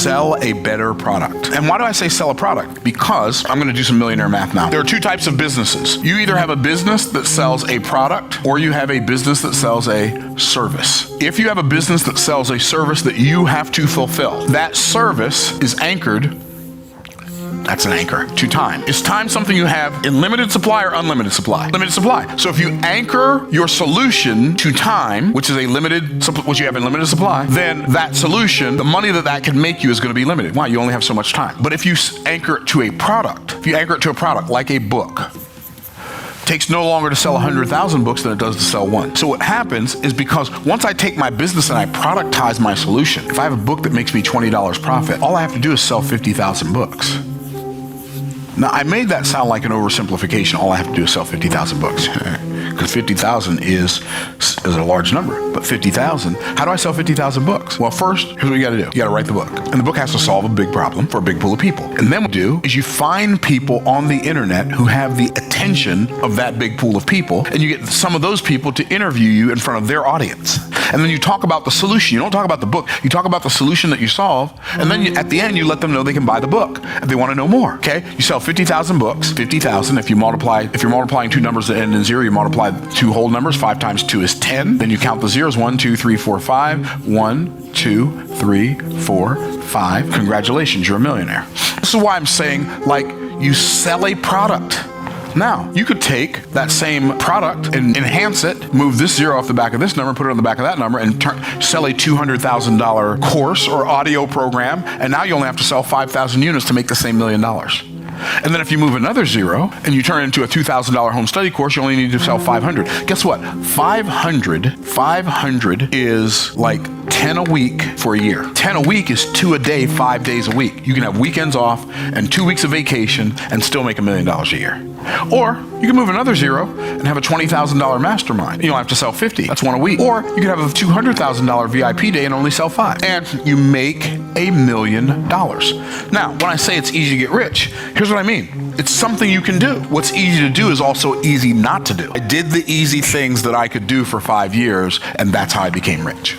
sell a better product. And why do I say sell a product? Because I'm gonna do some millionaire math now. There are two types of businesses. You either have a business that sells a product or you have a business that sells a service. If you have a business that sells a service that you have to fulfill, that service is anchored. That's an anchor to time. Is time something you have in limited supply or unlimited supply? Limited supply. So if you anchor your solution to time, which is which you have in limited supply, then that solution, the money that can make you is going to be limited. Why? You only have so much time. But if you anchor it to a product, like a book, it takes no longer to sell 100,000 books than it does to sell one. So what happens is, because once I take my business and I productize my solution, if I have a book that makes me $20 profit, all I have to do is sell 50,000 books. Now, I made that sound like an oversimplification. All I have to do is sell 50,000 books. Because 50,000 is a large number, but 50,000, how do I sell 50,000 books? Well, first, here's what you gotta do. You gotta write the book. And the book has to solve a big problem for a big pool of people. And then what you do is you find people on the internet who have the attention of that big pool of people, and you get some of those people to interview you in front of their audience. And then you talk about the solution. You don't talk about the book. You talk about the solution that you solve, and then at the end, you let them know they can buy the book if they wanna know more, okay? You sell 50,000 books, 50,000, if you're multiplying two numbers that end in zero, you multiply two whole numbers, 5 times 2 is 10. Then you count the zeros, 1, 2, 3, 4, 5. 1, 2, 3, 4, 5. Congratulations, you're a millionaire. This is why I'm saying, like, you sell a product. Now, you could take that same product and enhance it, move this zero off the back of this number, put it on the back of that number, and sell a $200,000 course or audio program, and now you only have to sell 5,000 units to make the same $1 million. And then if you move another zero and you turn it into a $2,000 home study course, you only need to sell 500. Guess what? 500 is like 10 a week for a year. 10 a week is 2 a day, 5 days a week. You can have weekends off and 2 weeks of vacation and still make $1 million a year. Or you can move another zero and have a $20,000 mastermind. You don't have to sell 50. That's 1 a week. Or you can have a $200,000 VIP day and only sell 5. And you make $1 million. Now, when I say it's easy to get rich, here's what I mean. It's something you can do. What's easy to do is also easy not to do. I did the easy things that I could do for 5 years, and that's how I became rich.